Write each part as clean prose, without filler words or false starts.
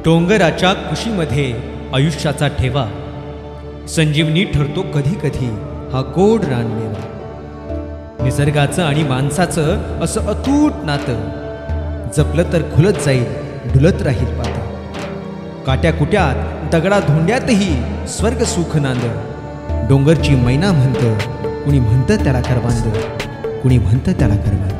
डोंगराच्या कुशीमध्ये आयुष्याचा ठेवा, संजीवनी ठरतो कधी कधी हा गोड रानमेवा. निसर्गाचं आणि माणसाचं असं अतूट नातं, जपलं तर खुलत जाईल, डुलत राहील पात. काट्या कुट्यात दगडा धोंड्यातही स्वर्ग सुख नांद. डोंगरची मैना म्हणतं, कुणी म्हणतं त्याला करवांद, कुणी म्हणतं त्याला करवांद.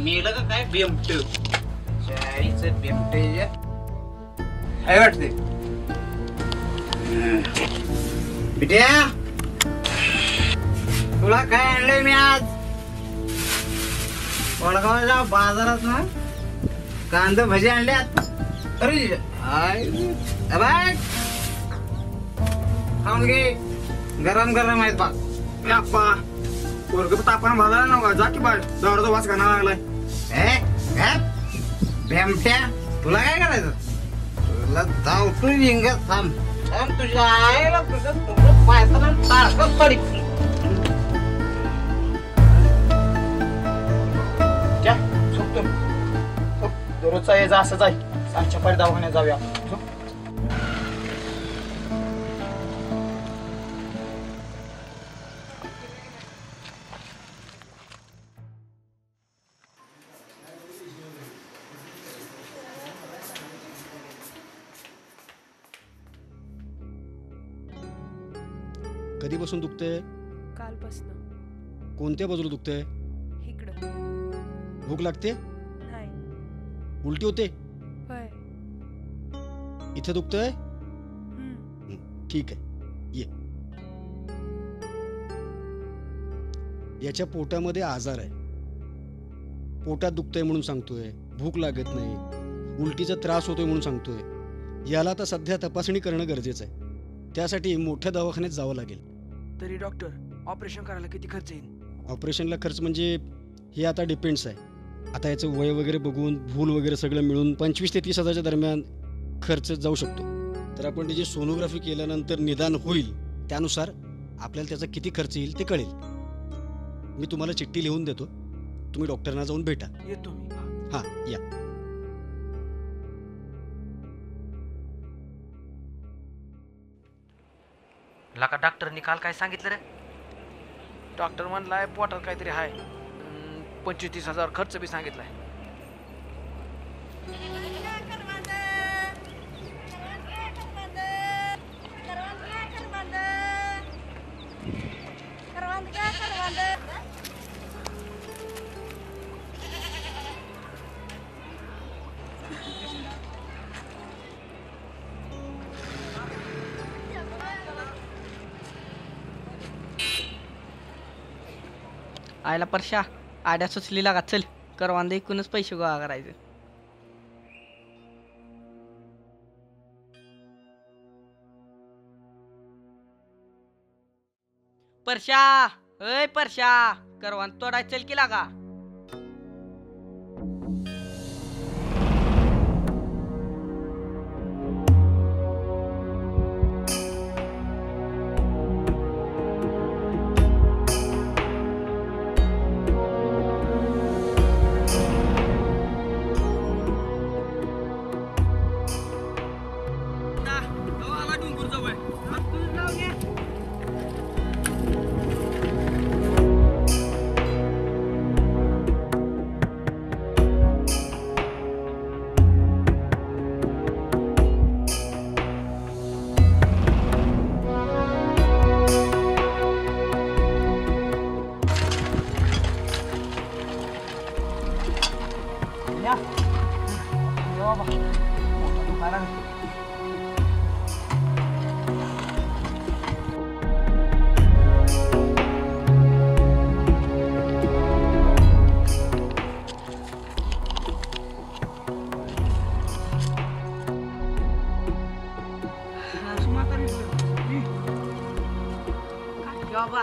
मेलं का काय बेमट शाळेचं बेमट काय वाटते बिट्या? तुला काय आणलंय मी आज? वडगावच्या बाजारात ना कांदा भजी आणल्यात. अरे बाय खाऊन घे, गरम गरम आहेत बा. वर्ग तापण भाजायला नव्हता, जा की बाय, दारूचा वास घाणा लागलाय. बेमट्या, तुला काय करायचं? तुला धावतो रिंगत थांब थांब, तुझ्या आईला तुझं पायताना सारखं पडी. दररोजचा यायचा असंच आहे, सांच्या पाडी दवाखान्यात जाऊया. कधीपासून दुखतंय? कालपासून. कोणत्या बाजूला दुखतंय? इकडं. भूक लागते? नाही. उलटी होते? होय. इथे दुखतंय? हम्म. ठीक आहे, ये. याच्या पोटामध्ये आजार आहे. पोटात दुखतंय म्हणून सांगतोय, भूक लागत नाही, उलटीचा त्रास होतोय म्हणून सांगतोय. याला आता सध्या तपासणी करणं गरजेचं आहे. त्यासाठी मोठ्या दवाखान्यात जावं लागेल. तरी डॉक्टर, ऑपरेशन करायला किती खर्च येईल? ऑपरेशनला खर्च म्हणजे हे आता डिपेंड्स आहे. आता याचं वय वगैरे बघून, भूल वगैरे सगळं मिळून 25 ते 30,000च्या दरम्यान खर्च जाऊ शकतो. तर आपण त्याची सोनोग्राफी केल्यानंतर निदान होईल, त्यानुसार आपल्याला त्याचा किती खर्च येईल ते कळेल. मी तुम्हाला चिठ्ठी लिहून देतो, तुम्ही डॉक्टरांना जाऊन भेटा. येतो मी. हां, या. लका डॉक्टरनी काल काय सांगितलं रे? डॉक्टर म्हणलाय पोटात काहीतरी आहे, 25-30,000 खर्च बी सांगितलाय. आयला परशा, आड्या सुचलीला का? चल, करवांदा एकूणच पैसे गोळा करायचे. परशा, अय परशा करवान तोडाय चल की लागा. बाबा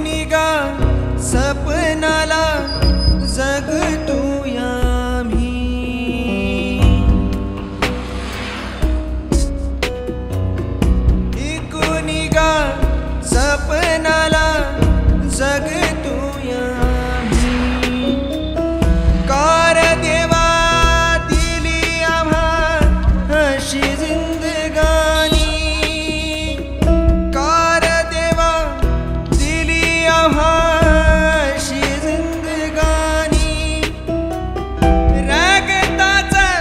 निगा सपनाला जगतो आम्ही निगा सपनाला जगतो आम्ही कार देवा दिली आम्हा अशी जिंदगानी कार देवा दिली आम्हा अशी जिंदगानी रगताचं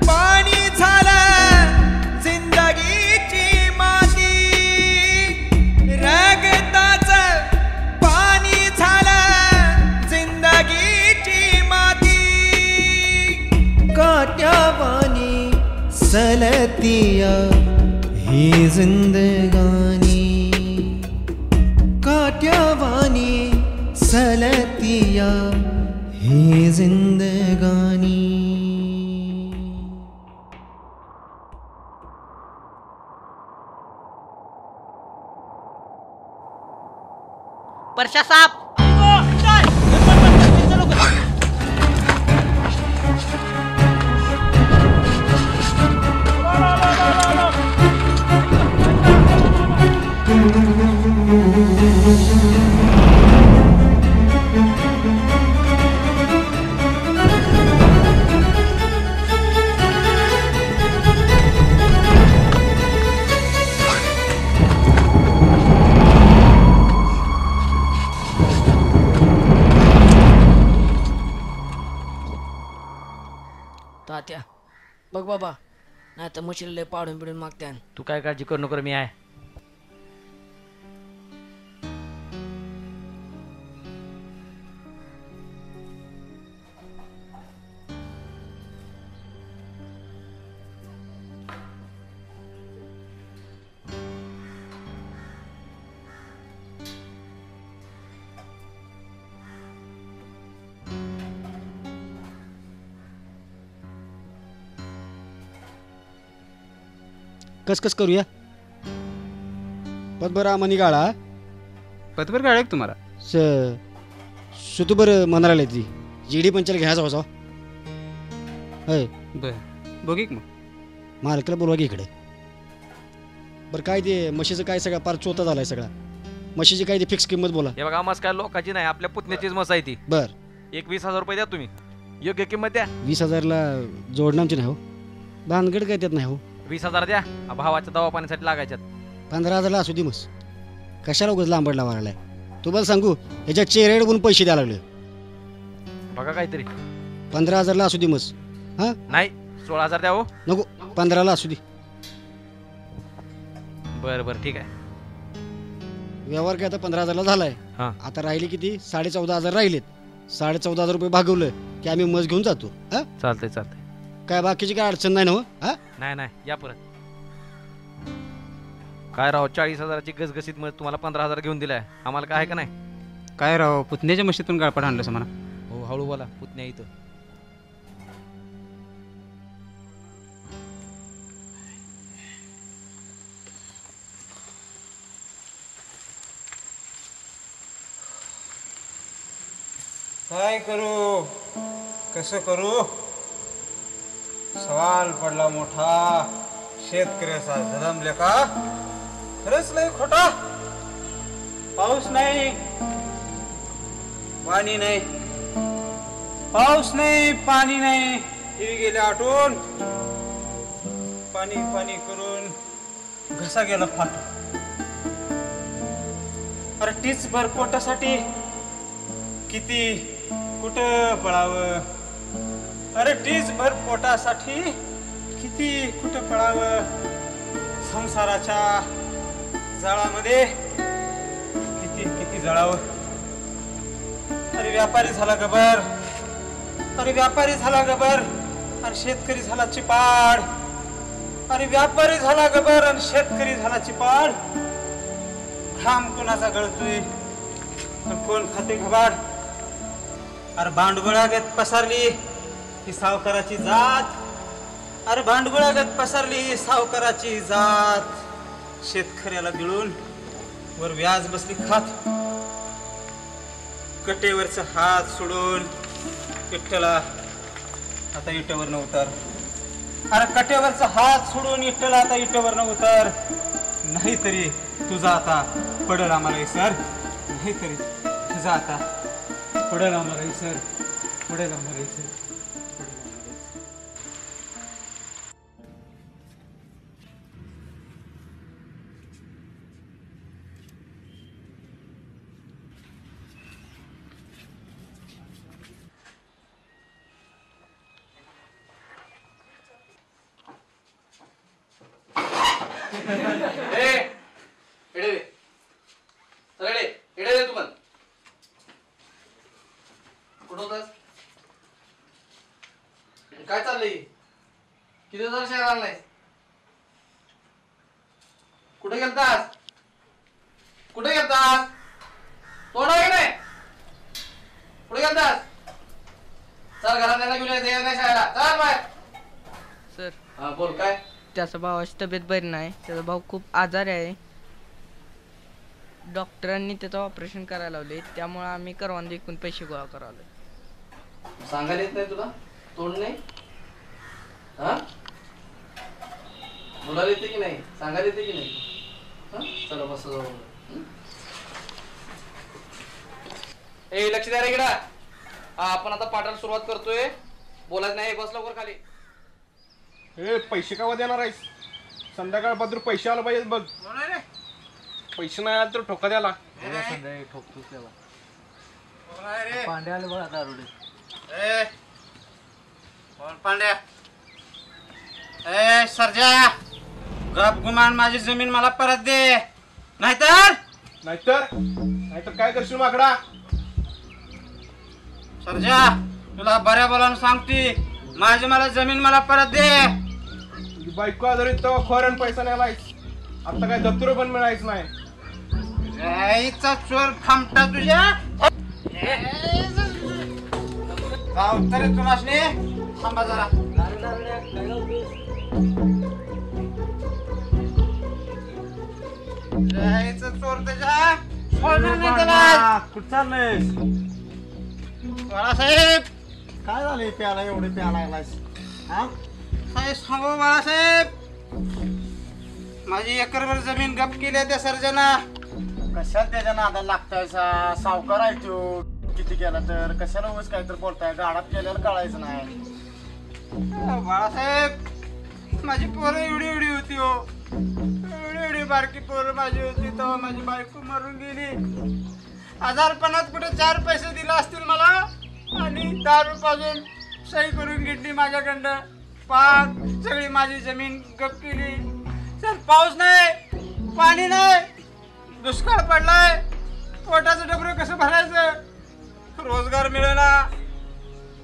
पाणी झालं जिंदगीची माती रगताचं पाणी झालं जिंदगीची माती काट्यावानी सलतिया ही जिंदगानी काट्यावानी सलतिया ही जिंदगानी परशा साप तात्या बघ बाबा नाही तर मशीला पाडून पिडून मागते. तू काय काळजी करू नको रे, मी आहे. कस करूया पदभर आम्हानी गाळा पतभर गाळ एक तुम्हाला सुतूबर म्हणायला ती जीडी पंचाला घ्यायचा होता होय बरं बघू की मग. मालकाला बोलवा की इकडे. बरं काय ते म्हशीचं काय सगळा पार चोता झालाय सगळा. म्हशीची काय ती फिक्स किंमत बोला. हे बघा मस्त काय लोकांची नाही, आपल्या पुतण्याचीच मस आहे ती. बर एक 20,000 रुपये द्या तुम्ही, योग्य किंमत द्या. 20,000ला जोडणं आमची नाही हो. भानगड काय त्यात नाही हो. 20,000 द्या, भावाच्या दवापाण्यासाठी लागायच्यात. 15,000ला असू दे मस. कशाला उगाच लांबड लावायला. तुम्हाला सांगू ह्याच्या चेहऱ्याकडे बघून पैसे द्यायला लागले. बघा काहीतरी. 15,000ला असू दे मस. हां नाही 16,000 द्या हो. नको 15ला असू दे. बरं बरं ठीक आहे. व्यवहार काय आता 15,000ला झालाय. हां. आता राहिले किती 14,500 राहिलेत. 14,500 रुपये भागवलं की आम्ही मस घेऊन जातो. हा चालतंय चालतंय. काय बाकीची काय अडचण नाही ना हो. हा नाही नाही या परत. काय राव 40,000ची गसगसीत मग तुम्हाला 15,000 घेऊन दिलाय, आम्हाला काय आहे का नाही? काय राव पुतण्याच्या म्हशीतून गाळपाट आणलं म्हणा. हो हळू बोला, पुतण्या इथं. काय करू कसं करू सवाल पडला मोठा. शेतकऱ्याचा जन्मले का खरंच लय खोटा. पाऊस नाही पाणी नाही, पाऊस नाही पाणी नाही, ती गेले आटून. पाणी पाणी करून घसा गेला फाट. अरे तीच भर पोटासाठी किती कुठं पळावं. अरे तीच भर पोटासाठी किती कुठं पळावं. संसाराच्या जाळामध्ये किती किती जळावं. अरे व्यापारी झाला गबर, अरे व्यापारी झाला गबर आणि शेतकरी झाला चिपाड. अरे व्यापारी झाला गबर आणि शेतकरी झाला चिपाड. घाम कुणाचा गळतोय आणि कोण खाते घबाड. अरे भांडगुळागत पसरली ही सावकाराची जात. अरे भांडगुळागत पसरली ही सावकाराची जात. शेतकऱ्याला गिळून वर व्याज बसली खात. कटेवरचा हात सोडून विठ्ठला आता इटेवर न उतर. अरे कटेवरचा हात सोडून विठ्ठला आता इटेवर न उतर. नाहीतरी तुझा आता पडल आम्हाला विसर. नाहीतरी तुझा आता पडल आम्हाला विसर. पडेल आम्हाला विसर. काय चाललंय? किती दिवस शहर आणलाय? कुठे गेलतास? कुठे गेलतास? तोंड आहे नाही? कुठे गेलतास? चल घरात त्याला घेऊन ये नाही शाळेला. चल बाय. सर हा बोल काय? त्याचा भावाची तब्येत बरी नाही. त्याचा भाऊ खूप आजारी आहे. डॉक्टरांनी त्याचं ऑपरेशन करायला लावले, त्यामुळे आम्ही करवंद विकून पैसे गोळा करावले. सांगायला येत नाही तुला? तोंड नाही? हा बोलायला येते की नाही? सांगायला येते की नाही? चला बस जाऊ. ए लक्ष द्या रे इकडं. आपण आता पाठाला सुरुवात करतोय. बोलायचं नाही. बस लवकर खाली. ए पैसे का देणार आहेस? संध्याकाळ बद्दल पैसे आला पाहिजे बघ. पैसे नाही आले तर ठोका द्याला. संध्याकाळी ठोकतोच त्याला. पांड्या आले बघा दारुडे. ए कोण पांड्या? ए सरजा गप गुमान माझी जमीन मला परत दे. नाहीतर नाहीतर काय करशील माकडा? सरजा तुला बऱ्या बोलावून सांगते, माझी मला जमीन मला परत दे. बायको आजारी तो खोऱ्यान पैसा न्यायलायस. आता काय दप्तर पण मिळायचं नाही. आईचा चोर खामटा तुझ्या तरी तुलासने थांबा जरा. आईचा चोर त्याच्या सोडणार नाही त्याला. कुठं चाललंयस? बाळासाहेब काय झालंय प्याला एवढे प्याला लागलायस? काय सांगू बाळासाहेब, माझी एकरभर जमीन गप केली त्या सर्जना. कशाला त्याच्या नादाला लागताय सावकार आहे तो, किती केला तर कशाला उगाच काहीतरी बोलताय, गाडात केल्याला कळायचं नाही. बाळासाहेब माझी पोरं एवढी एवढी होती हो, एवढी एवढी बारकी पोरं माझी होती तेव्हा माझी बायको मरून गेली. आजारपणात कुठे 4 पैसे दिले असतील मला, आणि दारू पाजून सही करून घेतली माझ्याकडं. पाक सगळी माझी जमीन गप केली. चल पाऊस नाही, पाणी नाही, दुष्काळ पडलाय, पोटाचं डबरं कसं भरायचं, रोजगार मिळेना.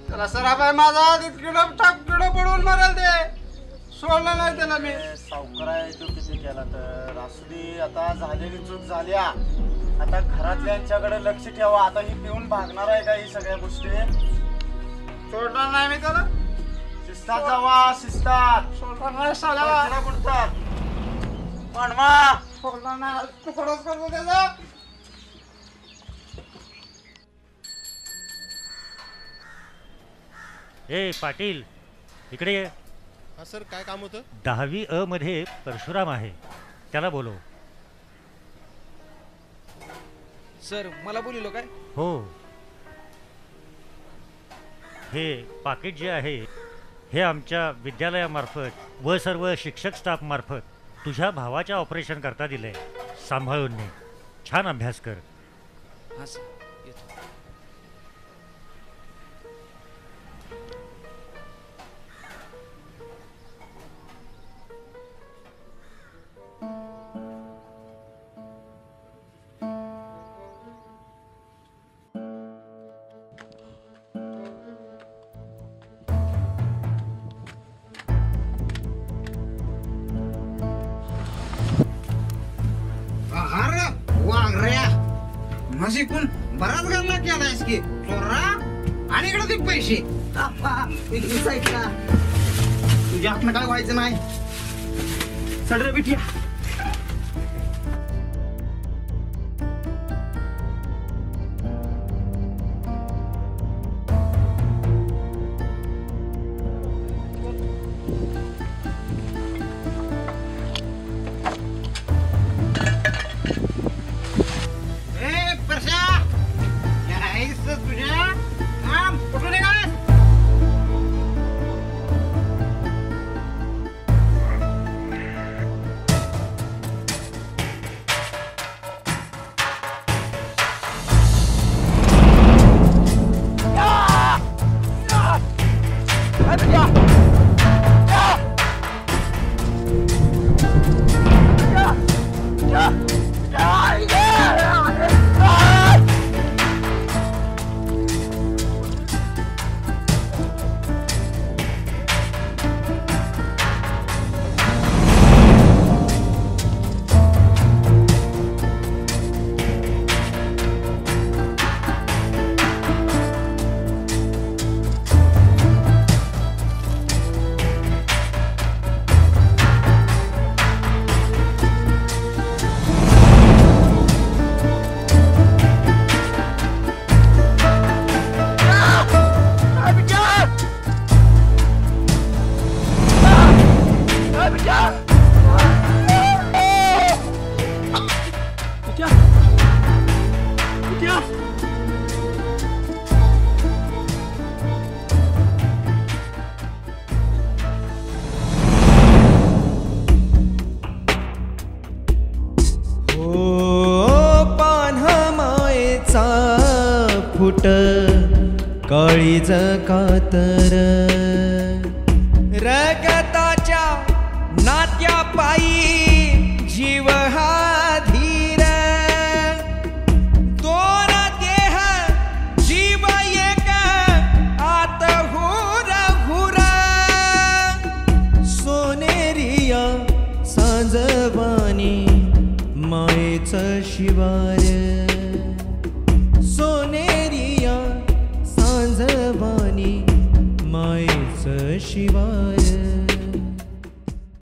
त्याला सराफ आहे माझा, किडो पडून मरेल ते, सोडलं नाही त्याला मी. सावकार आहे तो, किती केला तर असू दे. आता झालेली चूक झाल्या, आता घरातल्यांच्याकडे लक्ष ठेवा. आता ही पिऊन भागणार आहे का ही सगळ्या गोष्टी? सोडणार नाही मी त्याला. शिस्तात जावा, शिस्तात. सोडणार नाही साला. बुडतात पांडवा, सोडणार नाही, तुकडच करतो त्याचा. ए पाटील, इकडे ये. हा सर, काय काम होतं? 10वी अ मध्ये परशुराम आहे, त्याला बोलव. सर मला बोलिलो काय? हो, हे पाकिट जे आहे हे आमच्या विद्यालयामार्फत व सर्व शिक्षक स्टाफ मार्फत तुझ्या भावाच्या ऑपरेशन करता दिलंय. सांभाळून ने, छान अभ्यास कर. हां सर, येतो. माझी कोण बराच गल्ला केलायस की चोरा. आणि इकडे ते पैसे तुझ्या हातनं काय व्हायचं नाही. चढ रे बिटिया. फुट काळीज कातर रगताच्या नात्या पायी जीव हा धीर दोन देह जीव एक आत हुर हुर सोनेरिया सांजवानी मायेच शिवार